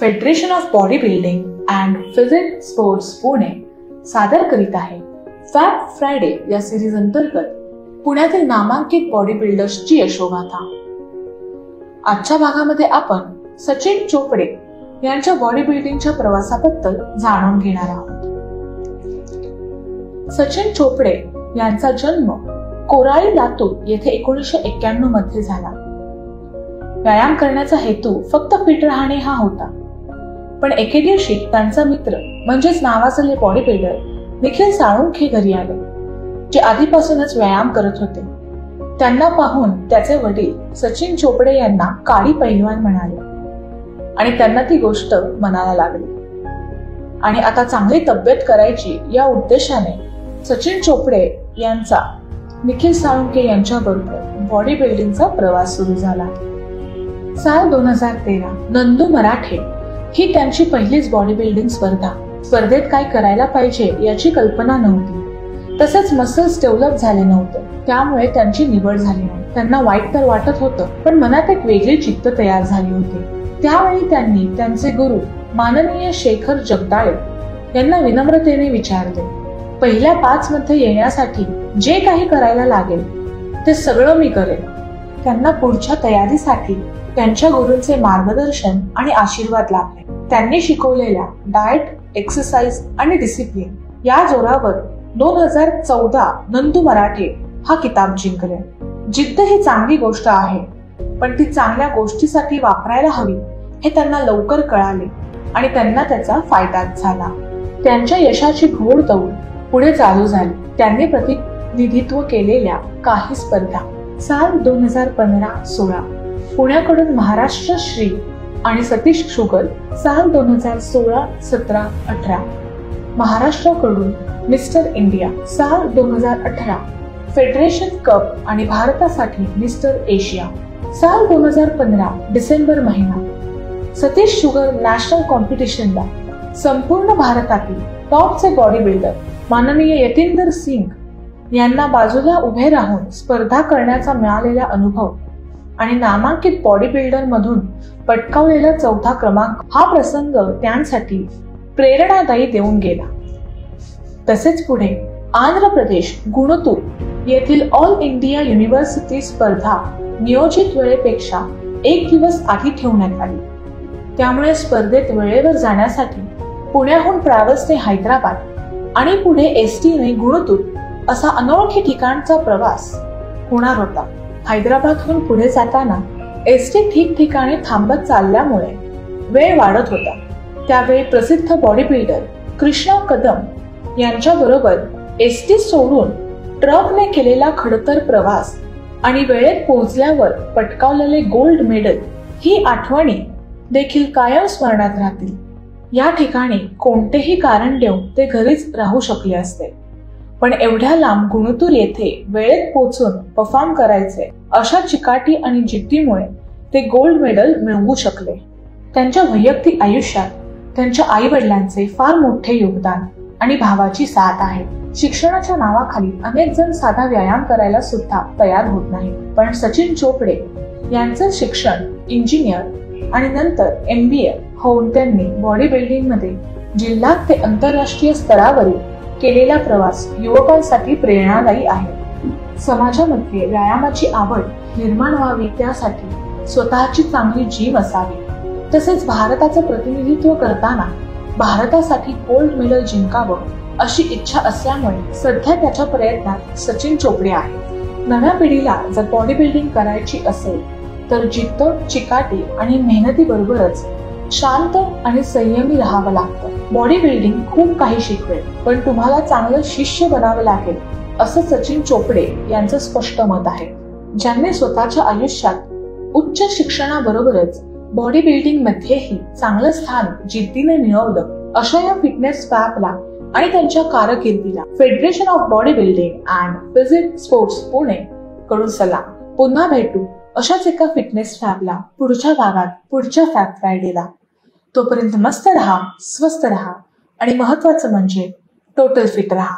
Federation of body building and physique sports Pune सादर करीत आहे फॅट फ्रायडे या सिरीज अंतर्गत पुण्यातील नामांकित बॉडी बिल्डर्सची यशोगाथा। आजच्या भागामध्ये आपण सचिन चोपडे यांच्या बॉडी बिल्डिंगच्या प्रवासाबद्दल जाणून घेणार आहोत। सचिन चोपडे यांचा जन्म कोराळी लातूर येथे 1991 मध्ये झाला। व्यायाम करण्याचा हेतू फक्त फिट राहणे हा होता, पण एके दिवशी त्यांचा मित्र म्हणजेच नावाजलेले बॉडी बिल्डर निखिल साळुंखे घरी आले, जे आधीपासूनच व्यायाम करत होते। त्यांना पाहून त्याचे वडील सचिन चोपडे यांना काळी पैलवान म्हणाले आणि त्यांना ती गोष्ट मनाला लागली आणि आता चांगली तब्येत करायची या उद्देशाने सचिन चोपडे यांचा निखिल साळुंखे यांच्याबरोबर बॉडी बिल्डिंगचा प्रवास सुरू झाला। साल 2013 नंदू मराठे ही त्यांची पहिलीच बॉडी बिल्डिंग स्पर्धा। स्पर्धेत काय करायला पाहिजे याची कल्पना नव्हती, तसेच मसल्स डेव्हलप झाले नव्हते, त्यामुळे त्यांची निवड झाली नाही। त्यांना वाईट तर वाटत होतं, पण मनात एक वेगळी जिद्द तयार झाली होती। त्यावेळी त्यांनी त्यांचे गुरु माननीय शेखर जगदाळे यांना विनम्रतेने विचारले, पहिल्या 5 मध्ये येण्यासाठी जे काही करायला लागेल ते सगळं मी करेन। त्यांना पुढच्या तयारीसाठी त्यांच्या गुरूंचे मार्गदर्शन आणि आशीर्वाद लाभले। त्यांनी शिकवलेल्या डाएट, एक्सरसाइज आणि डिसिप्लिन या जोरावर 2014 नंदू मराठे हा किताब जिंकले। जिद्द ही चांगली गोष्ट आहे, पण ती चांगल्या गोष्टीसाठी वापरायला हवी हे त्यांना लवकर कळाले आणि त्यांना त्याचा फायदाच झाला। त्यांच्या यशाची घोडदौड पुढे चालू झाली। त्यांनी प्रतिनिधित्व केलेल्या काही स्पर्धा साल 2015-16 पुण्याकडून महाराष्ट्र श्री आणि सतीश शुगर, साल 2016-17-18 महाराष्ट्राकडून मिस्टर इंडिया, साल 2018 फेडरेशन कप आणि भारतासाठी मिस्टर एशिया, साल 2015 डिसेंबर महिना सतीश शुगर नॅशनल कॉम्पिटिशनला संपूर्ण भारतातील टॉपचे बॉडी बिल्डर माननीय यतींदर सिंग यांना बाजूला उभे राहून स्पर्धा करण्याचा मिळालेला अनुभव आणि नामांकित बॉडी बिल्डर मधून पटकावलेला 4था क्रमांक हा प्रसंग त्यांसाठी प्रेरणादायी देऊन गेला। तसेच पुढे आंध्र प्रदेश गुणतूर येथील ऑल इंडिया युनिव्हर्सिटी स्पर्धा नियोजित वेळेपेक्षा 1 दिवस आधी ठेवण्यात आली, त्यामुळे स्पर्धेत वेळेवर जाण्यासाठी पुण्याहून ट्रॅव्हल्सने हैदराबाद आणि पुढे एसटीने गुणतूर असा अनोळखी ठिकाणचा प्रवास होणार होता। हैदराबादहून पुढे जाताना एसटी ठिकठिकाणी थांबत चालल्यामुळे वेळ वाढत होता। त्यावेळी प्रसिद्ध बॉडी बिल्डर कृष्णा कदम यांच्या बरोबर एसटी सोडून ट्रकने केलेला खडतर प्रवास आणि वेळेत पोहोचल्यावर पटकावलेले गोल्ड मेडल ही आठवणी देखील कायम स्मरणात राहतील। या ठिकाणी कोणतेही कारण देऊन ते घरीच राहू शकले असते, पण एवढ्या लांब गुणतूर येथे वेळेत पोहोचून परफॉर्म करायचे अशा चिकाटी आणि जिद्दीमुळे ते गोल्ड मेडल मिळवू शकले। त्यांच्या वैयक्तिक आयुष्यात त्यांच्या आई वडिलांचे फार मोठे योगदान आणि भावाची साथ आहे। शिक्षणाच्या नावाखाली अनेक जण साधा व्यायाम करायला सुद्धा तयार होत नाही, पण सचिन चोपडे यांचे शिक्षण इंजिनियर आणि नंतर MBA होऊन त्यांनी बॉडी बिल्डिंग मध्ये जिल्हा ते आंतरराष्ट्रीय स्तरावरील केलेला प्रवास युवकांसाठी प्रेरणादायी आहे। समाजामध्ये व्यायामाची आवड निर्माण व्हावी त्यासाठी स्वतःची चांगली जिम असावी, तसेच भारताचे प्रतिनिधित्व करताना भारतासाठी गोल्ड मेडल जिंकावं अशी इच्छा असल्यामुळे सध्या त्याच्या प्रयत्नात सचिन चोपडे आहेत। नव्या पिढीला जर बॉडी बिल्डिंग करायची असेल तर जिद्द, चिकाटी आणि मेहनती बरोबरच शांत आणि संयमी राहावं लागतं। बॉडी बिल्डिंग खूप काही शिकवेल, पण तुम्हाला चांगलं शिष्य बनावं लागेल असं सचिन चोपडे यांचं स्पष्ट मत आहे। ज्यांनी स्वतःच्या आयुष्यात उच्च शिक्षणाबरोबरच बॉडी बिल्डिंग मध्येही चांगलं स्थान जिद्दीने मिळवलं अशा या फिटनेस फॅबला आणि त्यांच्या कारकिर्दीला federation of body building and physique sports Pune कडून सलाम। पुन्हा भेटू अशाच एका फिटनेस फॅबला पुढच्या भागात पुढच्या फॅब फ्रायडेला। तोपर्यंत मस्त रहा, स्वस्थ रहा आणि महत्वाचं म्हणजे टोटल फिट रहा।